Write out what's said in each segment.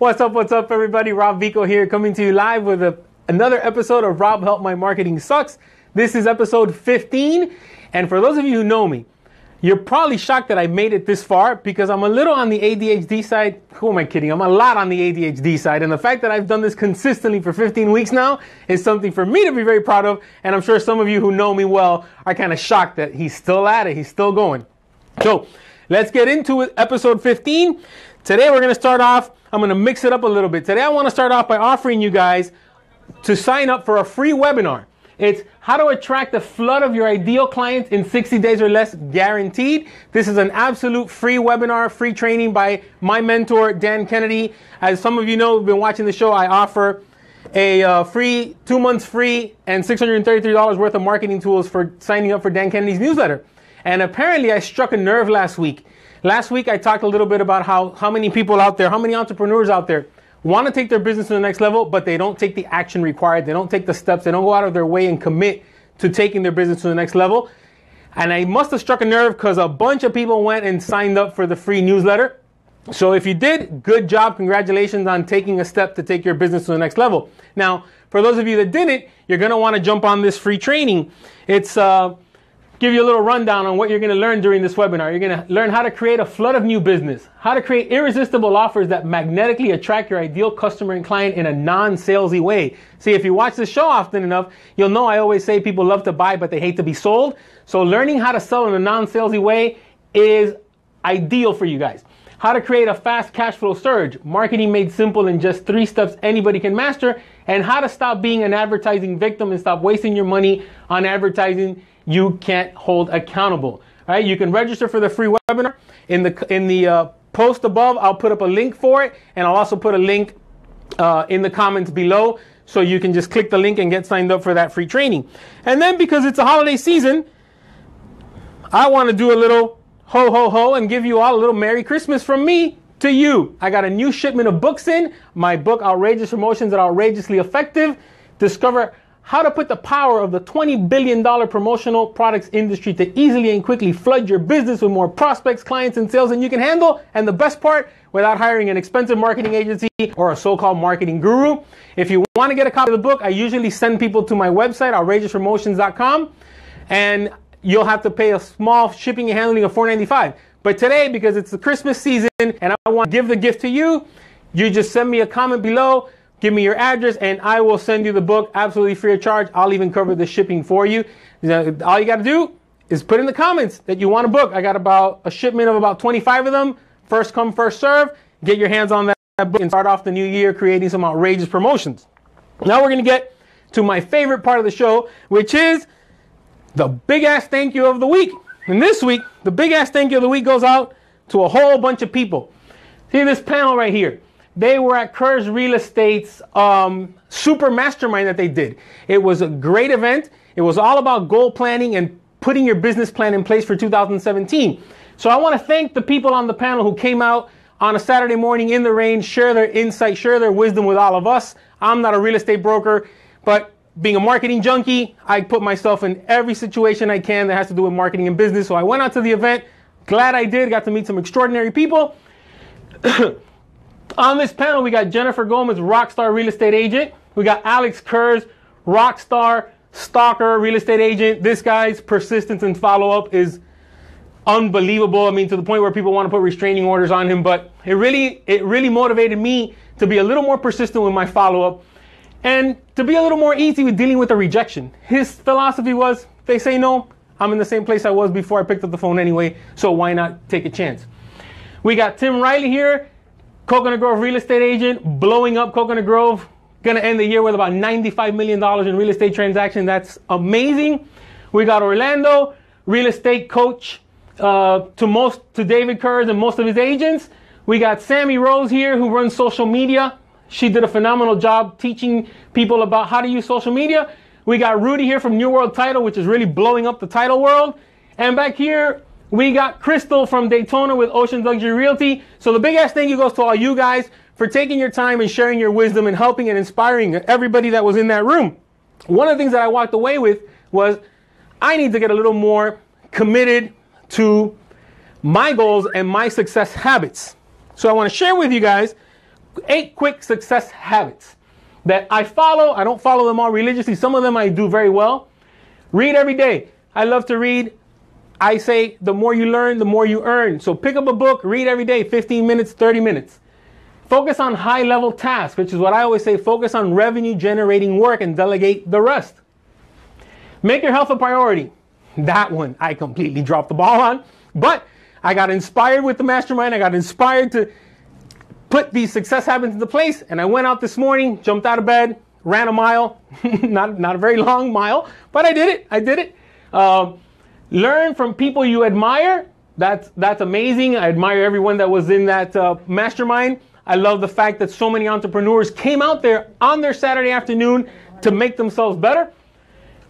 What's up, everybody? Rob Vico here, coming to you live with another episode of Rob Help My Marketing Sucks. This is episode 15, and for those of you who know me, you're probably shocked that I made it this far because I'm a little on the ADHD side. Who am I kidding? I'm a lot on the ADHD side, and the fact that I've done this consistently for 15 weeks now is something for me to be very proud of, and I'm sure some of you who know me well are kind of shocked that he's still at it, he's still going. So, let's get into it, episode 15. Today we're going to start off, I'm going to mix it up a little bit. Today I want to start off by offering you guys to sign up for a free webinar. It's how to attract a flood of your ideal clients in 60 days or less, guaranteed. This is an absolute free webinar, free training by my mentor, Dan Kennedy. As some of you know, who've been watching the show, I offer a free 2 months free and $633 worth of marketing tools for signing up for Dan Kennedy's newsletter. And apparently I struck a nerve last week. Last week, I talked a little bit about how many people out there, how many entrepreneurs out there want to take their business to the next level, but they don't take the action required. They don't take the steps. They don't go out of their way and commit to taking their business to the next level. And I must have struck a nerve because a bunch of people went and signed up for the free newsletter. So if you did, good job. Congratulations on taking a step to take your business to the next level. Now, for those of you that didn't, you're going to want to jump on this free training. It's give you a little rundown on what you're going to learn during this webinar. You're going to learn how to create a flood of new business, how to create irresistible offers that magnetically attract your ideal customer and client in a non-salesy way. See, if you watch the show often enough, you'll know I always say people love to buy, but they hate to be sold. So learning how to sell in a non-salesy way is ideal for you guys. How to create a fast cash flow surge, marketing made simple in just 3 steps anybody can master, and how to stop being an advertising victim and stop wasting your money on advertising you can't hold accountable. All right, you can register for the free webinar in the post above. I'll put up a link for it, and I'll also put a link in the comments below, so you can just click the link and get signed up for that free training. And then because it's a holiday season, I want to do a little ho ho ho and give you all a little Merry Christmas from me to you. I got a new shipment of books in. My book, Outrageous Promotions That Are Outrageously Effective. Discover how to put the power of the $20 billion promotional products industry to easily and quickly flood your business with more prospects, clients, and sales than you can handle. And the best part, without hiring an expensive marketing agency or a so-called marketing guru. If you want to get a copy of the book, I usually send people to my website, outrageouspromotions.com, and you'll have to pay a small shipping and handling of $4.95. But today, because it's the Christmas season and I want to give the gift to you, you just send me a comment below. Give me your address, and I will send you the book absolutely free of charge. I'll even cover the shipping for you. All you got to do is put in the comments that you want a book. I got about a shipment of about 25 of them. First come, first serve. Get your hands on that book and start off the new year creating some outrageous promotions. Now we're going to get to my favorite part of the show, which is the big-ass thank you of the week. And this week, the big-ass thank you of the week goes out to a whole bunch of people. See this panel right here. They were at Kurz Real Estate's super mastermind that they did. It was a great event. It was all about goal planning and putting your business plan in place for 2017. So I want to thank the people on the panel who came out on a Saturday morning in the rain, share their insight, share their wisdom with all of us. I'm not a real estate broker, but being a marketing junkie, I put myself in every situation I can that has to do with marketing and business. So I went out to the event. Glad I did. Got to meet some extraordinary people. On this panel, we got Jennifer Gomez, rockstar real estate agent. We got Alex Kurz, rockstar, stalker, real estate agent. This guy's persistence and follow-up is unbelievable. I mean, to the point where people want to put restraining orders on him. But it really motivated me to be a little more persistent with my follow-up and to be a little more easy with dealing with the rejection. His philosophy was, if they say no, I'm in the same place I was before I picked up the phone anyway, so why not take a chance? We got Tim Riley here. Coconut Grove real estate agent, blowing up Coconut Grove. Going to end the year with about $95 million in real estate transactions. That's amazing. We got Orlando, real estate coach to David Kurz and most of his agents. We got Sammy Rose here, who runs social media. She did a phenomenal job teaching people about how to use social media. We got Rudy here from New World Title, which is really blowing up the title world. And back here, we got Crystal from Daytona with Ocean Luxury Realty. So the big ass thank you goes to all you guys for taking your time and sharing your wisdom and helping and inspiring everybody that was in that room. One of the things that I walked away with was I need to get a little more committed to my goals and my success habits. So I want to share with you guys 8 quick success habits that I follow. I don't follow them all religiously. Some of them I do very well. Read every day. I love to read. I say the more you learn, the more you earn. So pick up a book, read every day, 15 minutes, 30 minutes. Focus on high-level tasks, which is what I always say, focus on revenue-generating work and delegate the rest. Make your health a priority. That one I completely dropped the ball on, but I got inspired with the mastermind. I got inspired to put these success habits into place, and I went out this morning, jumped out of bed, ran a mile, not a very long mile, but I did it. Learn from people you admire. That's amazing. I admire everyone that was in that mastermind. I love the fact that so many entrepreneurs came out there on their Saturday afternoon to make themselves better.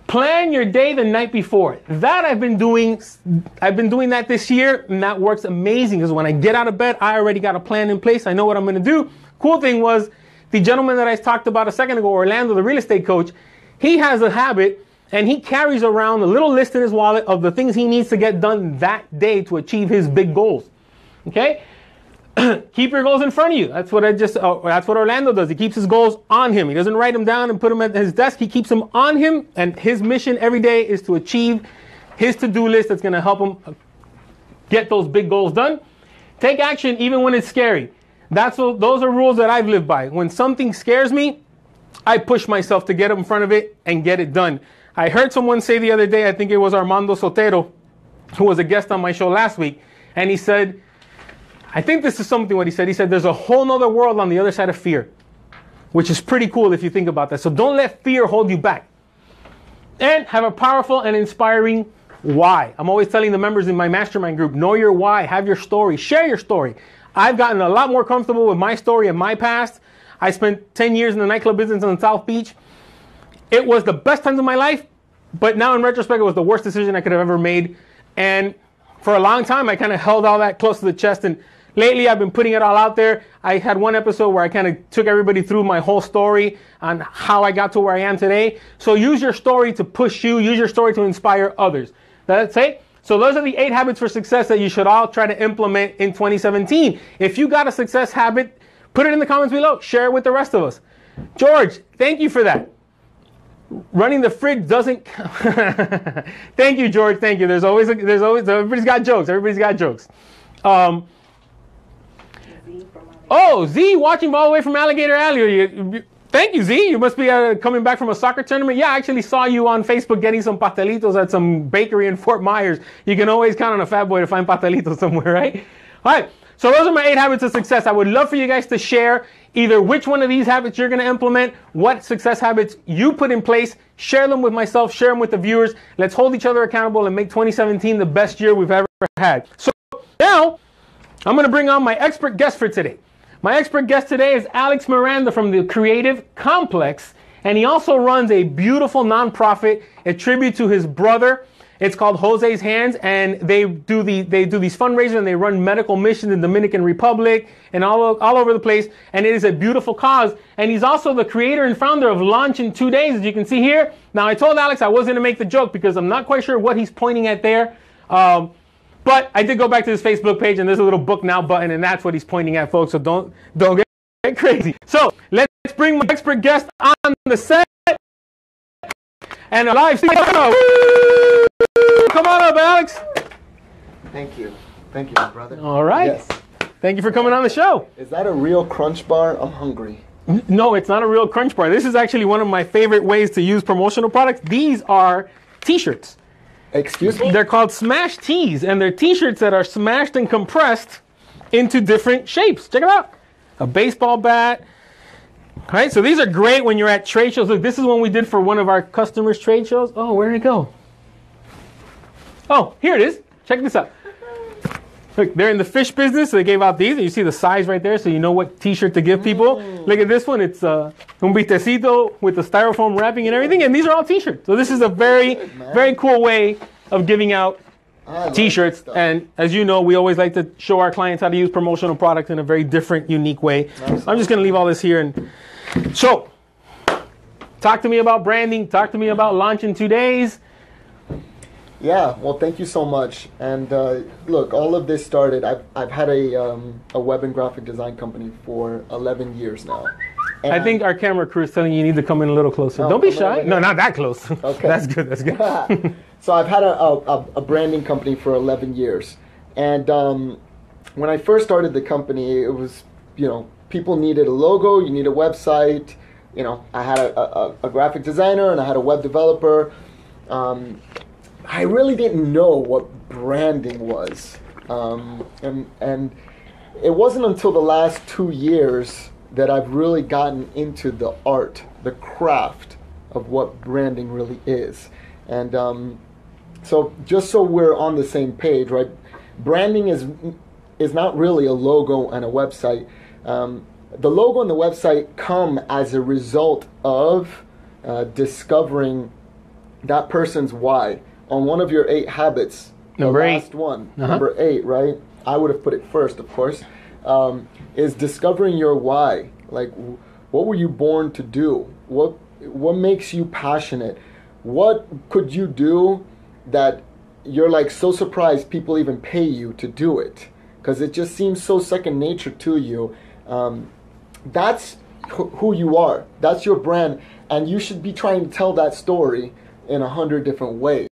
Plan your day the night before. That I've been doing that this year, and that works amazing because when I get out of bed, I already got a plan in place. I know what I'm going to do. Cool thing was, the gentleman that I talked about a second ago, Orlando, the real estate coach, he has a habit and he carries around a little list in his wallet of the things he needs to get done that day to achieve his big goals. Okay? Keep your goals in front of you. That's what that's what Orlando does. He keeps his goals on him. He doesn't write them down and put them at his desk. He keeps them on him, and his mission every day is to achieve his to-do list that's going to help him get those big goals done. Take action even when it's scary. Those are rules that I've lived by. When something scares me, I push myself to get up in front of it and get it done. I heard someone say the other day, I think it was Armando Sotero, who was a guest on my show last week, and he said, I think this is something what he said. He said, there's a whole nother world on the other side of fear, which is pretty cool if you think about that. So don't let fear hold you back. And have a powerful and inspiring why. I'm always telling the members in my mastermind group, know your why, have your story, share your story. I've gotten a lot more comfortable with my story and my past. I spent 10 years in the nightclub business on South Beach. It was the best times of my life, but now in retrospect, it was the worst decision I could have ever made. And for a long time, I kind of held all that close to the chest, and lately, I've been putting it all out there. I had one episode where I kind of took everybody through my whole story on how I got to where I am today. So use your story to push you. Use your story to inspire others. That's it. So those are the 8 habits for success that you should all try to implement in 2017. If you got a success habit, put it in the comments below. Share it with the rest of us. George, thank you for that. Running the fridge doesn't... Thank you, George. Thank you. There's always, everybody's got jokes. Everybody's got jokes. Oh, Z, watching all the way from Alligator Alley. Thank you, Z. You must be coming back from a soccer tournament. Yeah, I actually saw you on Facebook getting some pastelitos at some bakery in Fort Myers. You can always count on a fat boy to find pastelitos somewhere, right? All right. So those are my 8 habits of success. I would love for you guys to share either which one of these habits you're going to implement, what success habits you put in place, share them with myself, share them with the viewers. Let's hold each other accountable and make 2017 the best year we've ever had. So now I'm going to bring on my expert guest for today. My expert guest today is Alex Miranda from the Creative Complex, and he also runs a beautiful nonprofit, a tribute to his brother. It's called Jose's Hands, and they do these fundraisers, and they run medical missions in the Dominican Republic and all over the place, and it is a beautiful cause. And he's also the creator and founder of Launch in 2 Days, as you can see here. Now, I told Alex I wasn't going to make the joke because I'm not quite sure what he's pointing at there. But I did go back to his Facebook page, and there's a little book now button, and that's what he's pointing at, folks. So don't get crazy. So let's bring my expert guest on the set and a live studio. Come on up, Alex. Thank you, my brother. All right. Yes. Thank you for coming on the show. Is that a real Crunch Bar? I'm hungry. No, it's not a real Crunch Bar. This is actually one of my favorite ways to use promotional products. These are T-shirts. Excuse me? They're called Smash Tees, and they're T-shirts that are smashed and compressed into different shapes. Check it out. A baseball bat. All right, so these are great when you're at trade shows. Look, this is one we did for one of our customers' trade shows. Oh, where did it go? Oh, here it is. Check this out. Look, they're in the fish business, so they gave out these. And you see the size right there, so you know what T-shirt to give people. Look at this one. It's un vitecito with the styrofoam wrapping and everything. And these are all T-shirts. So this is a very cool way of giving out T-shirts. And as you know, we always like to show our clients how to use promotional products in a very different, unique way. Absolutely. I'm just going to leave all this here. And so, talk to me about branding. Talk to me about Launch in 2 Days. Yeah, well, thank you so much. And look, all of this started. I've had a web and graphic design company for 11 years now. And I think our camera crew is telling you need to come in a little closer. No, Don't be come in shy. over No, here. not that close. Okay. That's good. That's good. So I've had a branding company for 11 years, and when I first started the company, it was, people needed a logo, you need a website. I had a graphic designer and I had a web developer. I really didn't know what branding was, and it wasn't until the last 2 years that I've really gotten into the art, the craft of what branding really is. And so just so we're on the same page, right? Branding is not really a logo and a website. The logo and the website come as a result of discovering that person's why. On one of your 8 habits, Number the 8. last one, Uh-huh. number 8, right? I would have put it first, of course, is discovering your why. Like, what were you born to do? What makes you passionate? What could you do that you're like so surprised people even pay you to do it? Because it just seems so second nature to you. That's who you are. That's your brand. And you should be trying to tell that story in 100 different ways.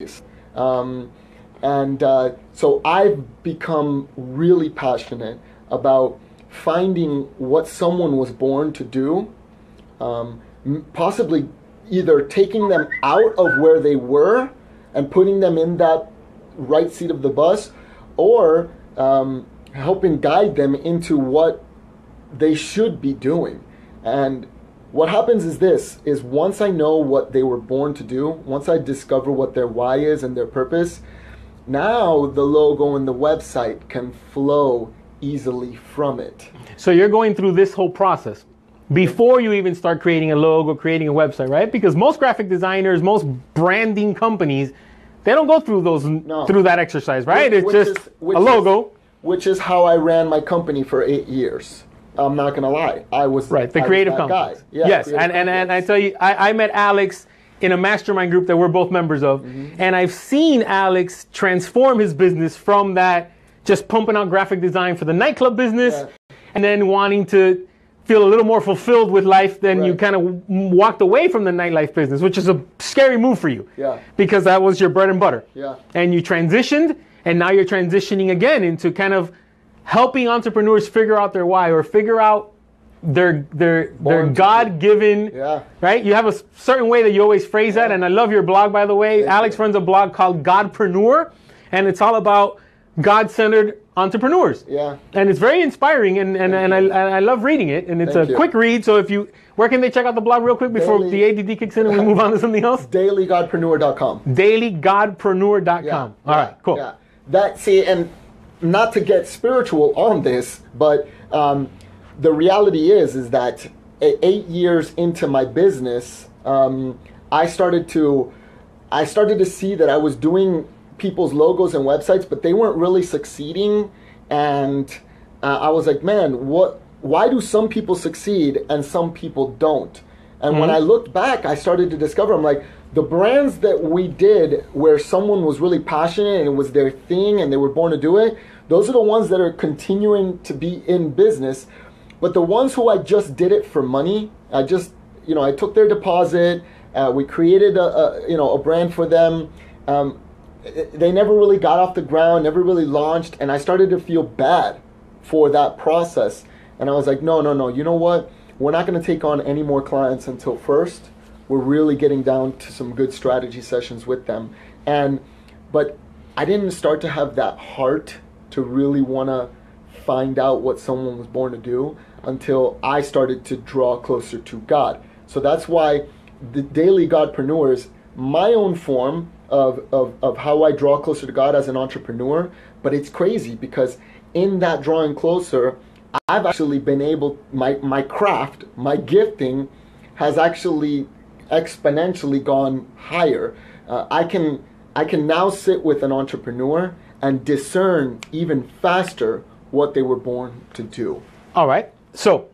So I've become really passionate about finding what someone was born to do, possibly either taking them out of where they were and putting them in that right seat of the bus, or helping guide them into what they should be doing. And what happens is this, is once I know what they were born to do, once I discover what their why is and their purpose, now the logo and the website can flow easily from it. So you're going through this whole process before you even start creating a logo, creating a website, right? Because most graphic designers, most branding companies, they don't go through through that exercise, right? It's just a logo. Which is how I ran my company for 8 years. I'm not gonna lie. I was Right, the I was creative that companies. guy. Yeah, yes, creative and I companies. tell you, I met Alex in a mastermind group that we're both members of, and I've seen Alex transform his business from that just pumping out graphic design for the nightclub business, and then wanting to feel a little more fulfilled with life. Then you Right. kind of walked away from the nightlife business, which is a scary move for you, Yeah. because that was your bread and butter. Yeah. And you transitioned, and now you're transitioning again into kind of helping entrepreneurs figure out their why, or figure out their Born to God-given, Yeah. right? You have a certain way that you always phrase that, Yeah. and I love your blog, by the way. Thank Alex you. runs a blog called Godpreneur, and it's all about God-centered entrepreneurs. Yeah. And it's very inspiring, and I love reading it, and it's Thank a you. quick read. So where can they check out the blog real quick before Daily- the ADD kicks in and we move on to something else? DailyGodpreneur.com. DailyGodpreneur.com. All right, cool. Yeah. And not to get spiritual on this, but the reality is that 8 years into my business, I started to see that I was doing people's logos and websites, but they weren't really succeeding. And I was like, man, why do some people succeed and some people don't? And when I looked back, I started to discover, I'm like, the brands that we did where someone was really passionate and it was their thing and they were born to do it, those are the ones that are continuing to be in business. But the ones who I just did it for money, I took their deposit, we created a brand for them. They never really got off the ground, never really launched, and I started to feel bad for that process. And I was like, no, you know what? We're not going to take on any more clients until first we're really getting down to some good strategy sessions with them. But I didn't start to have that heart to really want to find out what someone was born to do until I started to draw closer to God. So that's why the Daily Godpreneur is my own form of how I draw closer to God as an entrepreneur. But it's crazy because in that drawing closer, I've actually been able, my craft, my gifting has actually exponentially gone higher. I can now sit with an entrepreneur and discern even faster what they were born to do. All right. So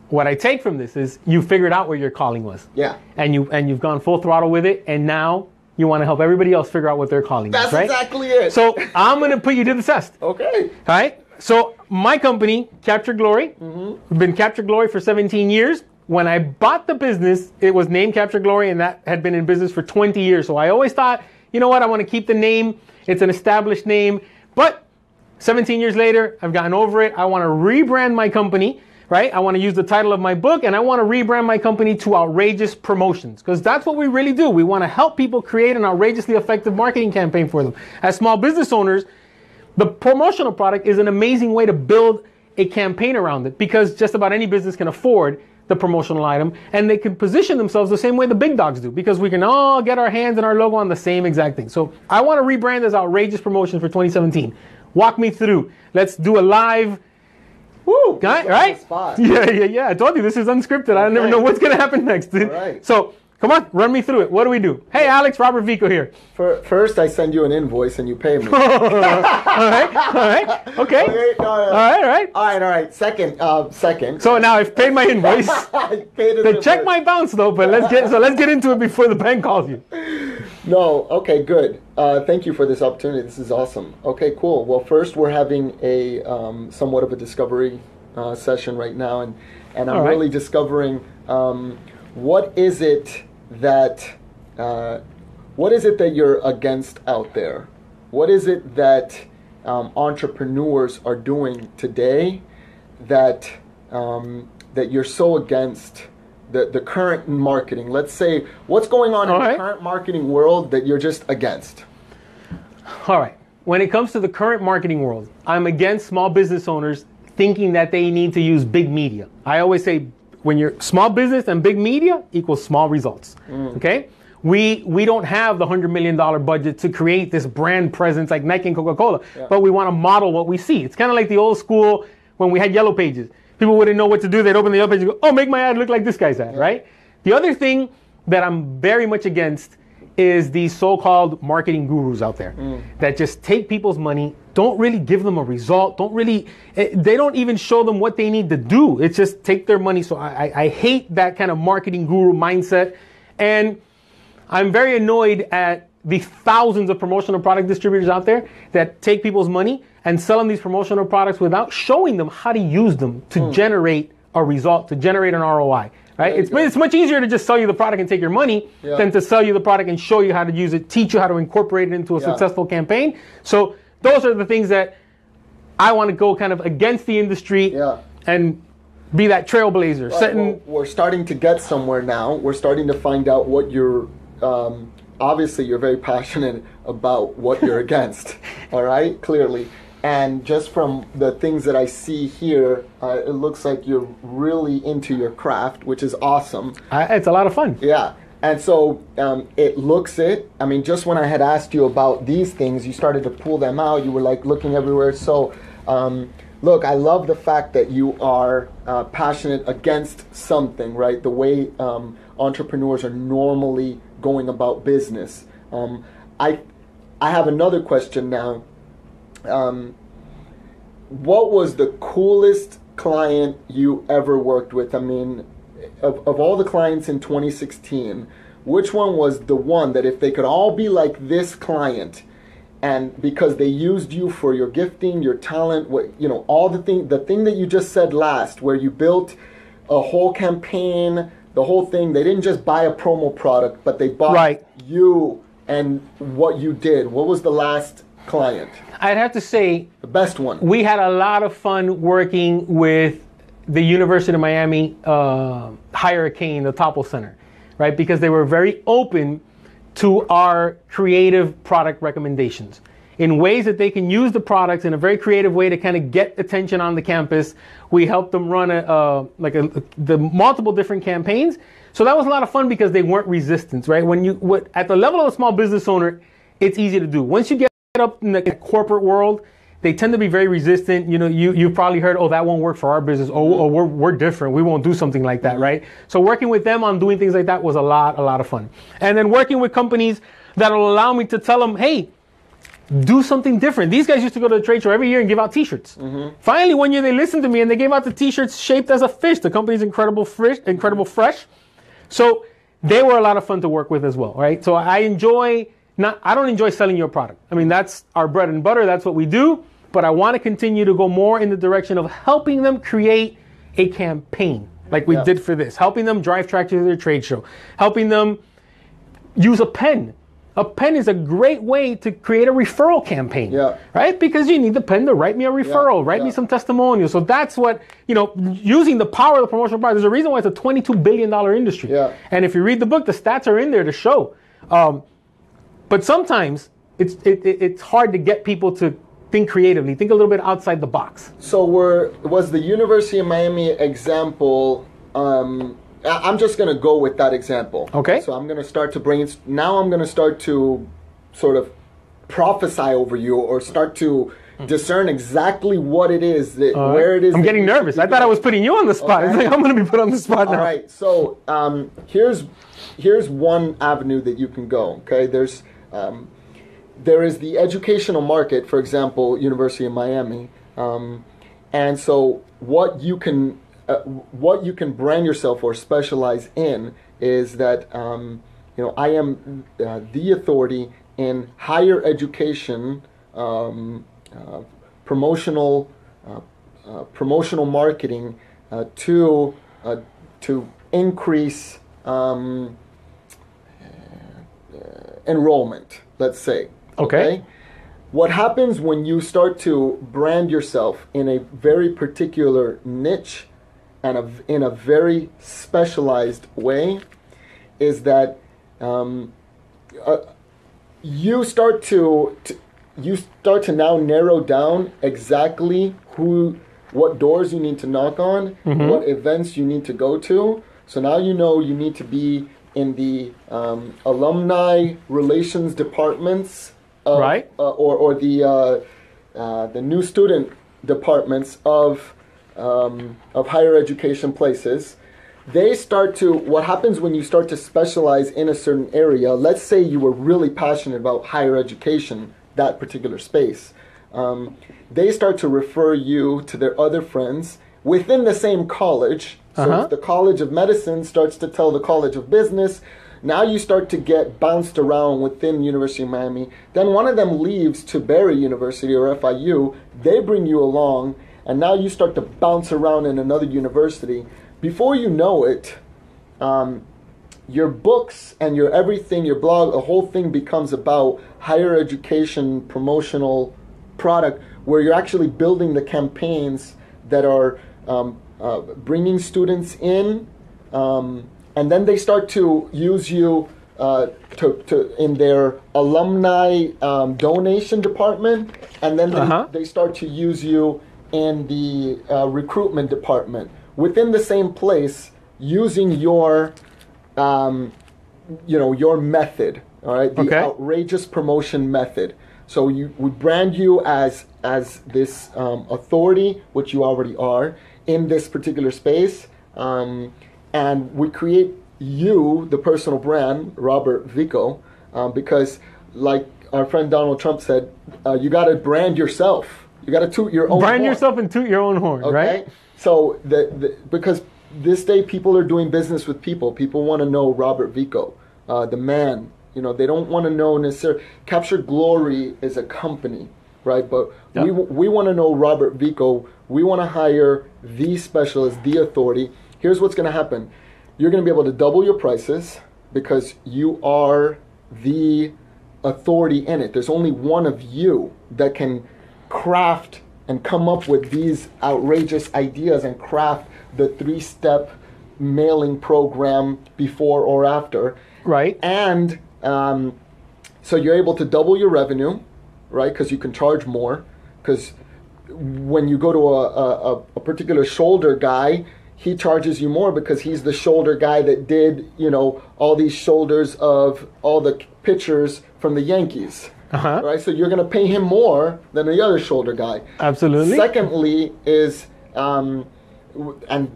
what I take from this is you figured out where your calling was. Yeah. And you've gone full throttle with it, and now You want to help everybody else figure out what their calling That's is, right? exactly it. So I'm going to put you to the test. Okay. All right. So my company, Capture Glory, we've been Capture Glory for 17 years. When I bought the business, it was named Capture Glory, and that had been in business for 20 years. So I always thought, you know what, I want to keep the name. It's an established name. But 17 years later, I've gotten over it. I want to rebrand my company, right? I want to use the title of my book, and I want to rebrand my company to Outrageous Promotions, because that's what we really do. We want to help people create an outrageously effective marketing campaign for them. As small business owners, the promotional product is an amazing way to build a campaign around it, because just about any business can afford the promotional item, and they can position themselves the same way the big dogs do, because we can all get our hands and our logo on the same exact thing. So I want to rebrand as Outrageous Promotions for 2017. Walk me through. Let's do a live. Woo! Right? Yeah. I told you this is unscripted. I never know what's going to happen next. All right. So come on, run me through it. What do we do? Hey, Alex, Robert Vico here. First, I send you an invoice and you pay me. All right. Okay. No. All right. Second. So now I've paid my invoice. I paid it. The check might bounce though, but let's get into it before the bank calls you. No. Okay. Good. Thank you for this opportunity. This is awesome. Okay. Cool. Well, first we're having a somewhat of a discovery session right now, and I'm really discovering what is it that you're against out there? What is it that entrepreneurs are doing today that you're so against the current marketing? Let's say, what's going on in the current marketing world that you're just against? All right. When it comes to the current marketing world, I'm against small business owners thinking that they need to use big media. I always say, when you're small business and big media equals small results. Okay? We don't have the $100 million budget to create this brand presence like Nike and Coca-Cola, but we want to model what we see. It's kind of like the old school when we had yellow pages. People wouldn't know what to do. They'd open the yellow page and go, oh, make my ad look like this guy's ad, right? The other thing that I'm very much against is these so-called marketing gurus out there that just take people's money, don't really give them a result, they don't even show them what they need to do. It's just take their money. So I hate that kind of marketing guru mindset. And I'm very annoyed at the thousands of promotional product distributors out there that take people's money and sell them these promotional products without showing them how to use them to generate a result, to generate an ROI. Right? It's much easier to just sell you the product and take your money than to sell you the product and show you how to use it, teach you how to incorporate it into a successful campaign. So those are the things that I want to go kind of against the industry and be that trailblazer. Well, we're starting to get somewhere now. We're starting to find out what you're, obviously you're very passionate about what you're against, all right, clearly. And just from the things that I see here, it looks like you're really into your craft, which is awesome. It's a lot of fun. Yeah. And so it looks it. I mean, just when I had asked you about these things, you started to pull them out. You were like looking everywhere. So look, I love the fact that you are passionate against something, right? The way entrepreneurs are normally going about business. I have another question now. What was the coolest client you ever worked with? I mean, of all the clients in 2016, which one was the one that if they could all be like this client, and because they used you for your gifting, your talent, all the thing that you just said last, where you built a whole campaign, the whole thing, they didn't just buy a promo product, but they bought you and what you did. What was the last client? I'd have to say the best one. We had a lot of fun working with the University of Miami Higher Cane, the Topple Center, right? Because they were very open to our creative product recommendations in ways that they can use the products in a very creative way to kind of get attention on the campus. We helped them run the multiple different campaigns. So that was a lot of fun because they weren't resistant, right? At the level of a small business owner, it's easy to do. Once you get up in the corporate world, they tend to be very resistant. You've probably heard, that won't work for our business. We're different. We won't do something like that, right? So working with them on doing things like that was a lot of fun. And then working with companies that'll allow me to tell them, hey, do something different. These guys used to go to the trade show every year and give out t-shirts. Finally, one year they listened to me and they gave out the t-shirts shaped as a fish. The company's Incredible Fresh. So they were a lot of fun to work with as well, right? So I don't enjoy selling your product. I mean, that's our bread and butter. That's what we do. But I want to continue to go more in the direction of helping them create a campaign like we did for this, helping them drive traffic to their trade show, helping them use a pen. A pen is a great way to create a referral campaign, right? Because you need the pen to write me a referral, write me some testimonials. So that's what, using the power of the promotional product. There's a reason why it's a $22 billion industry. Yeah. And if you read the book, the stats are in there to show. But sometimes it's hard to get people to think creatively, think a little bit outside the box. So was the University of Miami example, I'm just going to go with that example. Okay. So I'm going to start to now I'm going to start to sort of prophesy over you or start to discern exactly what it is, where it is. I'm getting nervous. I thought I was putting you on the spot. Okay. It's like I'm going to be put on the spot now. All right. So here's one avenue that you can go. Okay. There is the educational market, for example, University of Miami, and so what you can brand yourself or specialize in is that I am the authority in higher education, promotional marketing to increase enrollment. Let's say. Okay. What happens when you start to brand yourself in a very particular niche and in a very specialized way is that you start to now narrow down exactly what doors you need to knock on, what events you need to go to. So now you need to be in the alumni relations departments. Right. Or the new student departments of higher education places. What happens when you start to specialize in a certain area, let's say you were really passionate about higher education, that particular space, they start to refer you to their other friends within the same college. So if the College of Medicine starts to tell the College of Business, now you start to get bounced around within University of Miami. Then one of them leaves to Barry University or FIU. They bring you along, and now you start to bounce around in another university. Before you know it, your books and your everything, your blog, the whole thing becomes about higher education promotional product, where you're actually building the campaigns that are bringing students in. And then they start to use you in their alumni donation department, and then they start to use you in the recruitment department within the same place, using your method. All right, the outrageous promotion method. So we brand you as this authority, which you already are in this particular space. And we create you, the personal brand, Robert Vico, because like our friend Donald Trump said, you got to brand yourself. You got to toot your own horn. Brand yourself and toot your own horn, right? So because this day people are doing business with people. People want to know Robert Vico, the man. They don't want to know necessarily. Capture Glory is a company, right? But we want to know Robert Vico. We want to hire the specialist, the authority. Here's what's going to happen. You're going to be able to double your prices because you are the authority in it. There's only one of you that can craft and come up with these outrageous ideas and craft the 3-step mailing program before or after. Right. And so you're able to double your revenue, right? Because you can charge more. Because when you go to a particular shoulder guy, he charges you more because he's the shoulder guy that did, all these shoulders of all the pitchers from the Yankees. Right? So you're going to pay him more than the other shoulder guy. Absolutely. Secondly is, and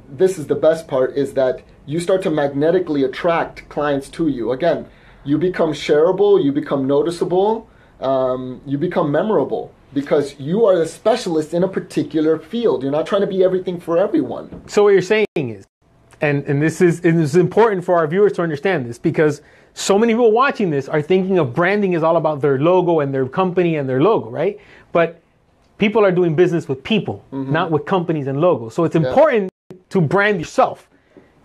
this is the best part, is that you start to magnetically attract clients to you. Again, you become shareable, you become noticeable, you become memorable. Because you are a specialist in a particular field. You're not trying to be everything for everyone. So what you're saying is, and this is important for our viewers to understand this, because so many people watching this are thinking of branding is all about their logo and their company and their logo, right? But people are doing business with people, not with companies and logos. So it's important to brand yourself,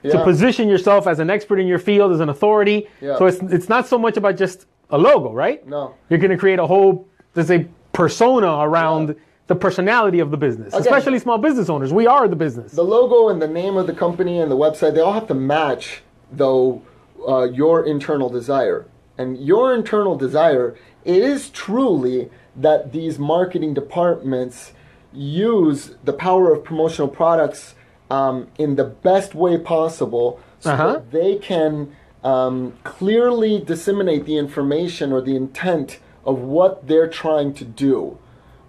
to position yourself as an expert in your field, as an authority. So it's not so much about just a logo, right? No. You're going to create a whole, let's say, persona around the personality of the business, especially small business owners. We are the business. The logo and the name of the company and the website, they all have to match, though, your internal desire. And your internal desire, it is truly that these marketing departments use the power of promotional products in the best way possible, so that they can clearly disseminate the information or the intent of what they're trying to do,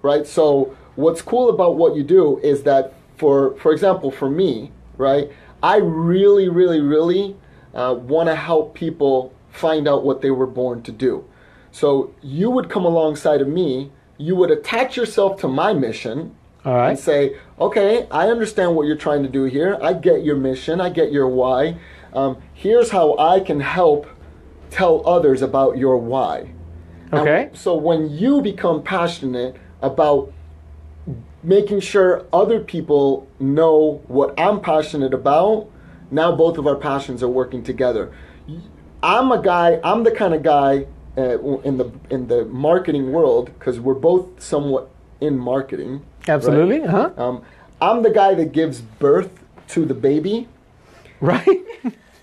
right? So what's cool about what you do is that, for example, for me, right, I really, really, really want to help people find out what they were born to do. So you would come alongside of me, you would attach yourself to my mission, and say, okay, I understand what you're trying to do here. I get your mission. I get your why. Here's how I can help tell others about your why. Okay. And so when you become passionate about making sure other people know what I'm passionate about, now both of our passions are working together. I'm the kind of guy in the marketing world, because we're both somewhat in marketing. Absolutely. Right? I'm the guy that gives birth to the baby. Right.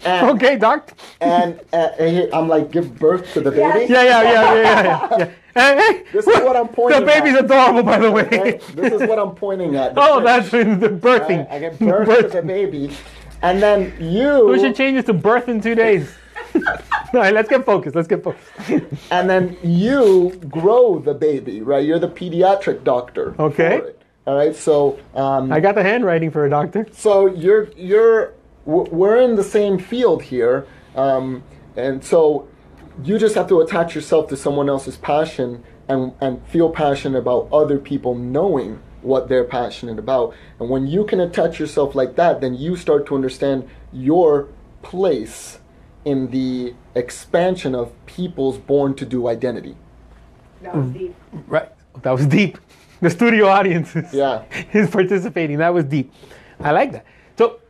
And, okay, doc. And I'm like, give birth to the baby? Yeah. Hey, this is what I'm pointing at. The baby's adorable, by the way. Okay? This is what I'm pointing at. That's the birthing. I give birth to the baby. And then you... We should change this to birth in 2 days. All right, let's get focused. And then you grow the baby, right? You're the pediatric doctor. Okay. For it. All right, so... I got the handwriting for a doctor. So we're in the same field here. And so you just have to attach yourself to someone else's passion and feel passionate about other people knowing what they're passionate about. And when you can attach yourself like that, then you start to understand your place in the expansion of people's born to do identity. That was deep. Right. That was deep. The studio audience is participating. That was deep. I like that. So,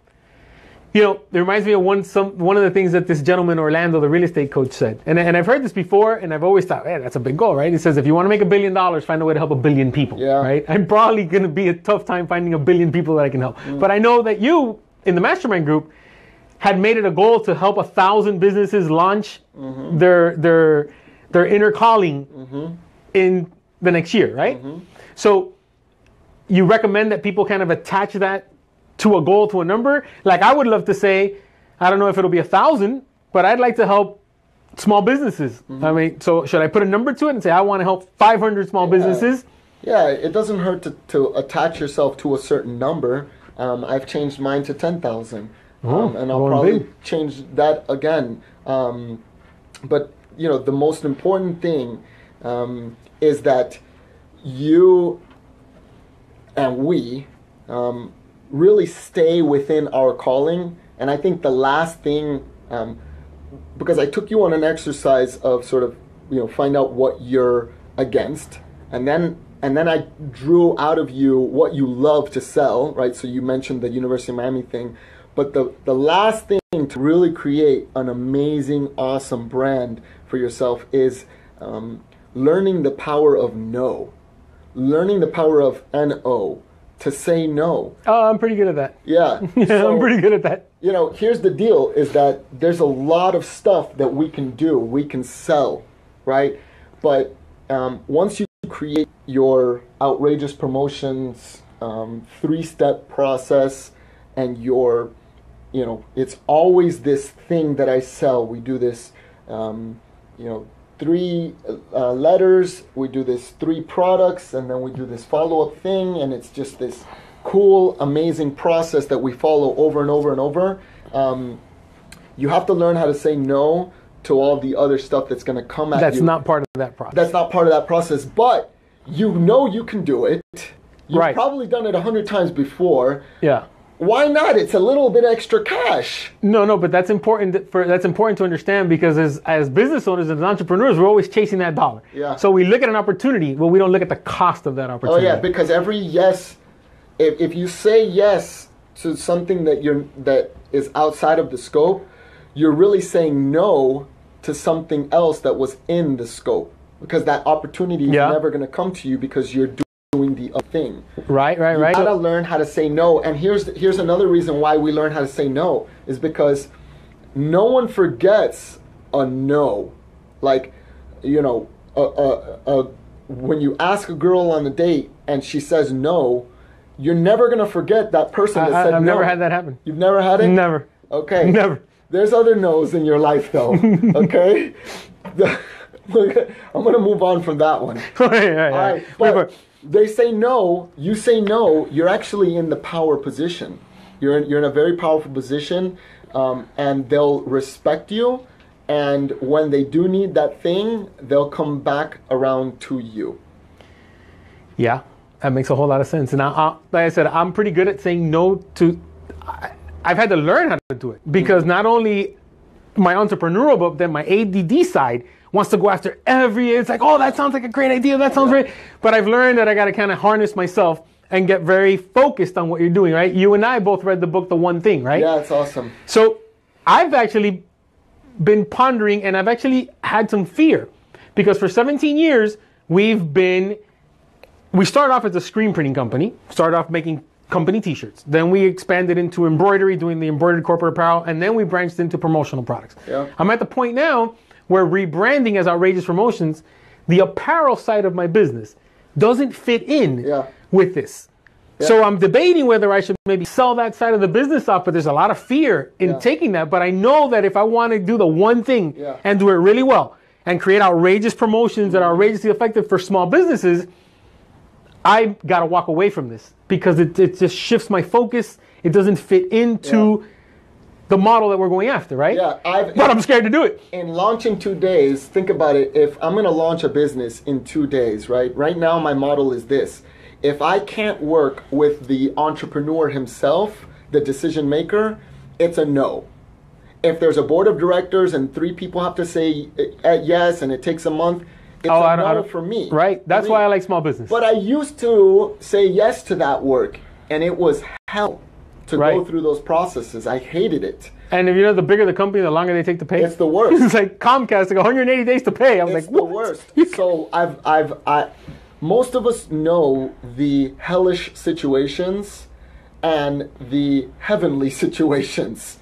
it reminds me of one of the things that this gentleman, Orlando, the real estate coach, said. And I've heard this before, and I've always thought, hey, that's a big goal, right? He says, if you want to make $1 billion, find a way to help 1 billion people, right? I'm probably going to be a tough time finding 1 billion people that I can help. But I know that you, in the mastermind group, had made it a goal to help 1,000 businesses launch their inner calling in the next year, right? So you recommend that people kind of attach that to a goal, to a number? Like, I would love to say, I don't know if it'll be 1,000, but I'd like to help small businesses. I mean, so should I put a number to it and say, I want to help 500 small businesses? Yeah, it doesn't hurt to attach yourself to a certain number. I've changed mine to 10,000. And I'll probably change that again. But, the most important thing is that you and we really stay within our calling. And I think the last thing, because I took you on an exercise of sort of, find out what you're against. And then I drew out of you what you love to sell, right? So you mentioned the University of Miami thing. But the last thing to really create an amazing, awesome brand for yourself is learning the power of no. Learning the power of N-O, to say no. Oh, I'm pretty good at that. Yeah. So, I'm pretty good at that. Here's the deal, is that there's a lot of stuff that we can do. We can sell, right? But once you create your outrageous promotions 3-step process, and it's always this thing that I sell. We do this, 3 letters, we do this 3 products, and then we do this follow-up thing, and it's just this cool, amazing process that we follow over and over and over. You have to learn how to say no to all the other stuff that's going to come at you. That's not part of that process. That's not part of that process, but you can do it. You've probably done it 100 times before. Yeah. why not? It's a little bit extra cash. No, but that's important to understand, because as business owners and as entrepreneurs, we're always chasing that dollar. Yeah. So we look at an opportunity, but we don't look at the cost of that Oh opportunity. yeah, because every yes, if you say yes to something that is outside of the scope, you're really saying no to something else that was in the scope, because that opportunity is never going to come to you because you're doing the other thing. Right. You gotta learn how to say no. And here's another reason why we learn how to say no, is because no one forgets a no. Like, you know, when you ask a girl on a date and she says no, you're never gonna forget that person that said no. I've never had that happen. You've never had it? Never. Okay. Never. There's other no's in your life though. Okay? I'm gonna move on from that one. Right. But they say no, you say no, you're actually in the power position. You're in a very powerful position, and they'll respect you, and when they do need that thing, they'll come back around to you. Yeah, that makes a whole lot of sense. And like I said, I'm pretty good at saying no to... I've had to learn how to do it, because not only my entrepreneurial, but then my ADD side wants to go after it's like, oh, that sounds like a great idea. That sounds great. But I've learned that I got to kind of harness myself and get very focused on what you're doing, right? You and I both read the book, The One Thing, right? Yeah, it's awesome. So I've actually been pondering, and I've actually had some fear, because for 17 years, we started off as a screen printing company, started off making company t-shirts. Then we expanded into embroidery, doing the embroidered corporate apparel, and then we branched into promotional products. Yeah. I'm at the point now where rebranding as Outrageous Promotions, the apparel side of my business doesn't fit in with this. Yeah. So I'm debating whether I should maybe sell that side of the business off, but there's a lot of fear in taking that. But I know that if I want to do the one thing and do it really well and create outrageous promotions that are outrageously effective for small businesses, I got to walk away from this, because it just shifts my focus. It doesn't fit into the model that we're going after, right? Yeah, but I'm scared to do it. In launching 2 days, think about it. If I'm going to launch a business in 2 days, right? Right now, my model is this. If I can't work with the entrepreneur himself, the decision maker, it's a no. If there's a board of directors and 3 people have to say yes, and it takes a month, it's a no for me. Right. That's why I like small business. But I used to say yes to that work, and it was hell to go through those processes. I hated it. And if you know, the bigger the company, the longer they take to pay. It's the worst. It's like Comcast, like 180 days to pay. I was like, what? It's the worst. So most of us know the hellish situations and the heavenly situations,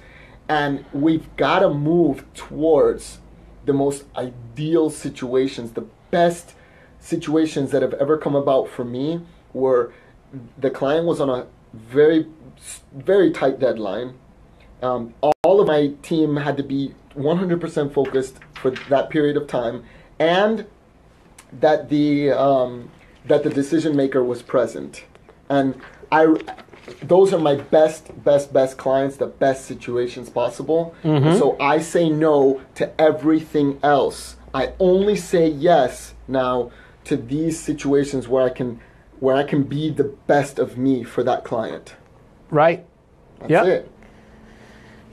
and we've got to move towards the most ideal situations. The best situations that have ever come about for me were the client was on a very, very tight deadline. All of my team had to be 100% focused for that period of time, and that the decision maker was present. And those are my best clients, the best situations possible. Mm-hmm. So I say no to everything else. I only say yes now to these situations where I can be the best of me for that client. Right. That's it.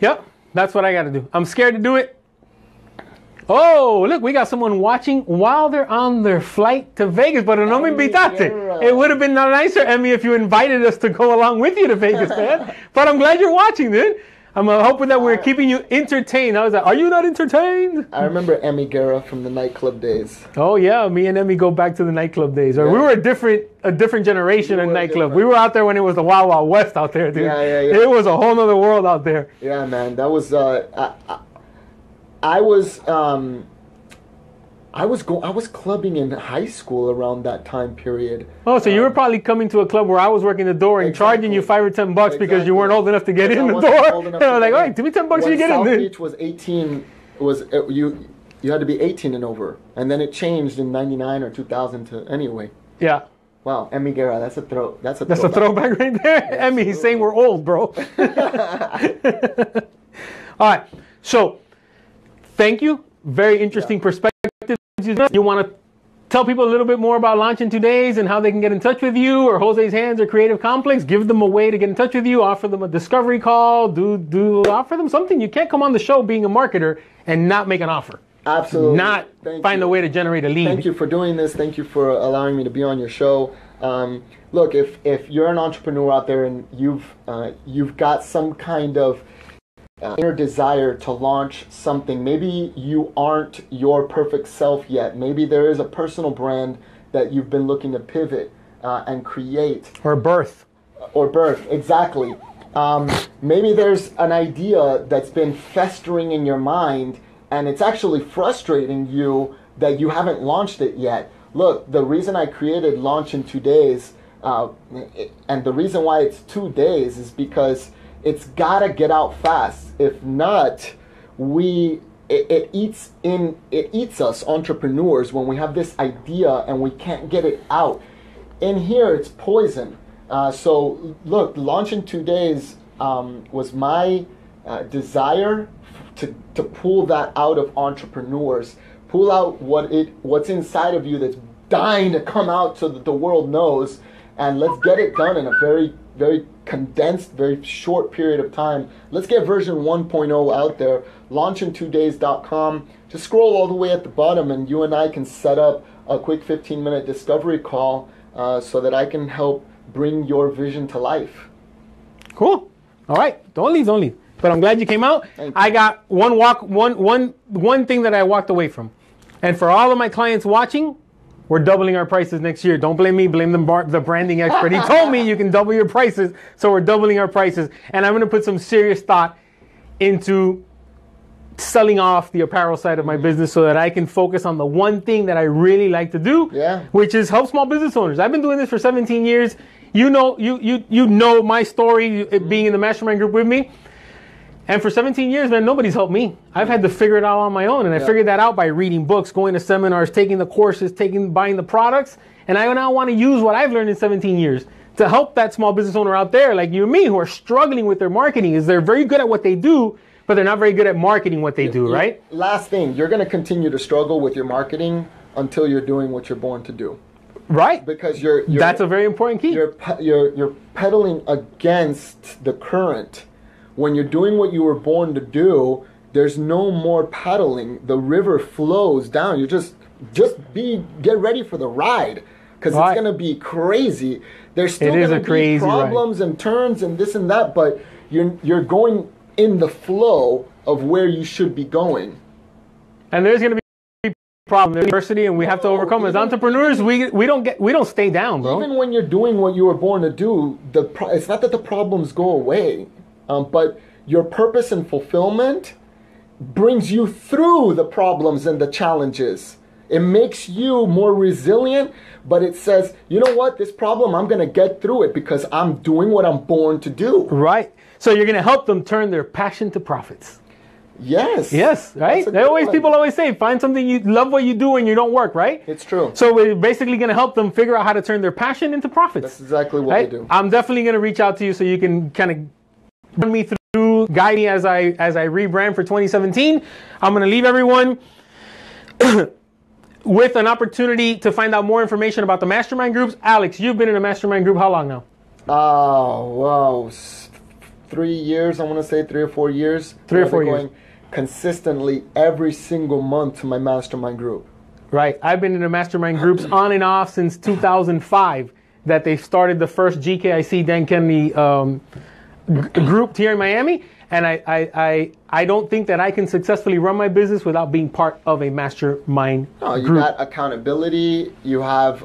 Yep. That's what I got to do. I'm scared to do it. Oh, look, we got someone watching while they're on their flight to Vegas, but no me invitaste. It would have been nicer, Emmy, if you invited us to go along with you to Vegas, man. But I'm glad you're watching, dude. I'm hoping that we're keeping you entertained. I was like, are you not entertained? I remember Emmy Guerra from the nightclub days. Oh, yeah. Me and Emmy go back to the nightclub days. We were a different generation of nightclub. We were out there when it was the Wild Wild West out there, dude. Yeah. It was a whole other world out there. Yeah, man. That was... I was clubbing in high school around that time period. Oh, so you were probably coming to a club where I was working the door and charging you $5 or $10 because you weren't old enough to get in the door. And I was like, all right, give me $10 you get in. South Beach was 18. You had to be 18 and over, and then it changed in '99 or 2000 to anyway. Yeah. Wow, Emmy Guerra, that's a throwback. That's a throwback right there. Yes, Emmy, he's saying we're old, bro. All right, so thank you. Very interesting perspective. You want to tell people a little bit more about Launch in 2 Days and how they can get in touch with you, or Jose's Hands or Creative Complex? Give them a way to get in touch with you. Offer them a discovery call. Offer them something. You can't come on the show being a marketer and not make an offer. Absolutely. Not find a way to generate a lead. Thank you for doing this. Thank you for allowing me to be on your show. Look, if you're an entrepreneur out there and you've got some kind of inner desire to launch something, maybe you aren't your perfect self yet. Maybe there is a personal brand that you've been looking to pivot and create. Or birth. Exactly. Maybe there's an idea that's been festering in your mind, and it's actually frustrating you that you haven't launched it yet. Look, the reason I created Launch in 2 Days, and the reason why it's 2 days is because it's gotta get out fast. If not, it eats us entrepreneurs when we have this idea and we can't get it out. In here, it's poison. So look, Launch in 2 Days was my desire to pull that out of entrepreneurs, pull out what's inside of you that's dying to come out so that the world knows, and let's get it done in a very, very condensed, very short period of time. Let's get version 1.0 out there. Launchin2days.com. Just scroll all the way at the bottom and you and I can set up a quick 15-minute discovery call so that I can help bring your vision to life. Cool. All right. Don't leave. But I'm glad you came out. I got one thing that I walked away from. And for all of my clients watching, we're doubling our prices next year. Don't blame me, blame the branding expert. He told me you can double your prices, so we're doubling our prices. And I'm going to put some serious thought into selling off the apparel side of my business so that I can focus on the one thing that I really like to do, which is help small business owners. I've been doing this for 17 years. You know my story, being in the mastermind group with me. And for 17 years, man, nobody's helped me. I've had to figure it out on my own. And I figured that out by reading books, going to seminars, taking the courses, buying the products. And I now want to use what I've learned in 17 years to help that small business owner out there like you and me who are struggling with their marketing. Is they're very good at what they do, but they're not very good at marketing what they do, right? Last thing, you're going to continue to struggle with your marketing until you're doing what you're born to do. Right. Because you're that's a very important key. You're pedaling against the current. When you're doing what you were born to do, there's no more paddling. The river flows down. You just get ready for the ride, because it's going to be crazy. There's still going to be problems and turns and this and that, but you're going in the flow of where you should be going. And there's going to be problems, adversity, and we have to overcome. As entrepreneurs, we don't stay down, bro. Even when you're doing what you were born to do, it's not that the problems go away. But your purpose and fulfillment brings you through the problems and the challenges. It makes you more resilient, but it says, you know what, this problem, I'm going to get through it because I'm doing what I'm born to do. Right. So you're going to help them turn their passion to profits. Yes. Yes, right? People always say, find something you love what you do and you don't work, right? It's true. So we're basically going to help them figure out how to turn their passion into profits. That's exactly what we do. I'm definitely going to reach out to you so you can kind of run me through, guide me as I rebrand for 2017. I'm going to leave everyone with an opportunity to find out more information about the mastermind groups. Alex, you've been in a mastermind group how long now? Oh, wow. 3 years, I want to say 3 or 4 years. 3 or 4 years. Going consistently every single month to my mastermind group. Right. I've been in the mastermind groups on and off since 2005 that they started the first GKIC Dan Kennedy group here in Miami, and I don't think that I can successfully run my business without being part of a mastermind group. You got accountability. You have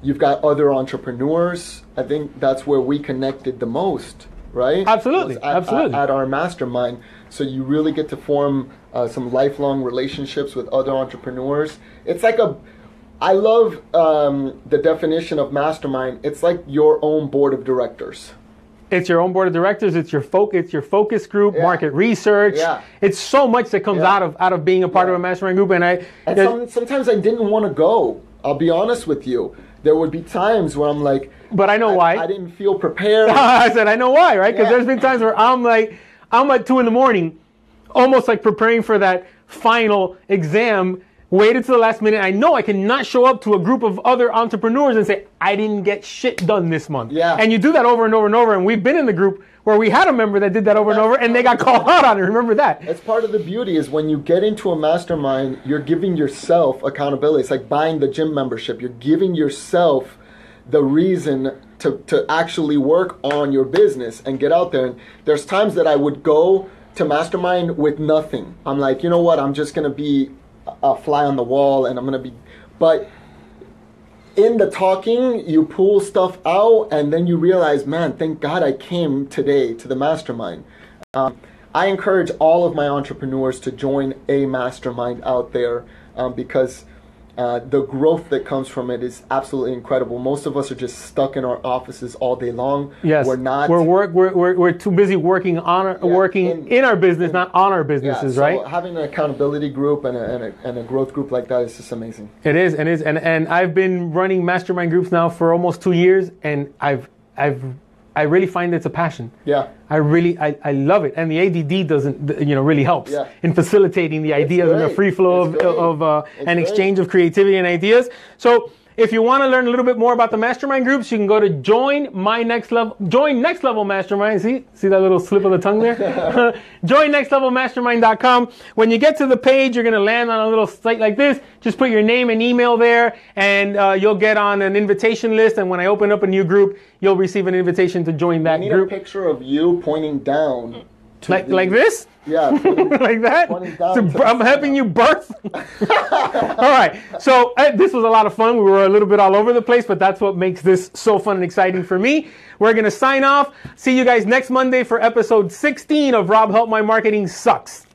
you've got other entrepreneurs. I think that's where we connected the most, right? Absolutely, absolutely. At our mastermind, so you really get to form some lifelong relationships with other entrepreneurs. It's like I love the definition of mastermind. It's like your own board of directors. It's your own board of directors. It's your focus group, market research. Yeah. It's so much that comes out of being a part of a mastermind group. And sometimes I didn't want to go. I'll be honest with you. There would be times where I'm like, but I know why. I didn't feel prepared. I said I know why, right? Because there's been times where I'm at 2 a.m, almost like preparing for that final exam waited to the last minute. I know I cannot show up to a group of other entrepreneurs and say, I didn't get shit done this month. Yeah. And you do that over and over and over. And we've been in the group where we had a member that did that over and over, and they got called out on it. Remember that? That's part of the beauty is when you get into a mastermind, you're giving yourself accountability. It's like buying the gym membership. You're giving yourself the reason to actually work on your business and get out there. And there's times that I would go to mastermind with nothing. I'm like, you know what? I'm just going to be a fly on the wall, and I'm going to be... But in the talking, you pull stuff out, and then you realize, man, thank God I came today to the mastermind. I encourage all of my entrepreneurs to join a mastermind out there because the growth that comes from it is absolutely incredible. Most of us are just stuck in our offices all day long. Yes, we're not. We're too busy working in our business, not on our businesses, so right? Having an accountability group and a growth group like that is just amazing. It is, and I've been running mastermind groups now for almost 2 years, and I really find it's a passion. Yeah. I love it, and the ADD doesn't, really helps in facilitating the ideas and the free flow of an exchange of creativity and ideas. So if you want to learn a little bit more about the mastermind groups, you can go to Join Next Level Mastermind. See that little slip of the tongue there? JoinNextLevelMastermind.com. When you get to the page, you're going to land on a little site like this. Just put your name and email there, and you'll get on an invitation list. And when I open up a new group, you'll receive an invitation to join that group. I need a picture of you pointing down. Like this? Yeah. Like that? So I'm helping you birth. All right. So this was a lot of fun. We were a little bit all over the place, but that's what makes this so fun and exciting for me. We're going to sign off. See you guys next Monday for episode 16 of Rob Help My Marketing Sucks.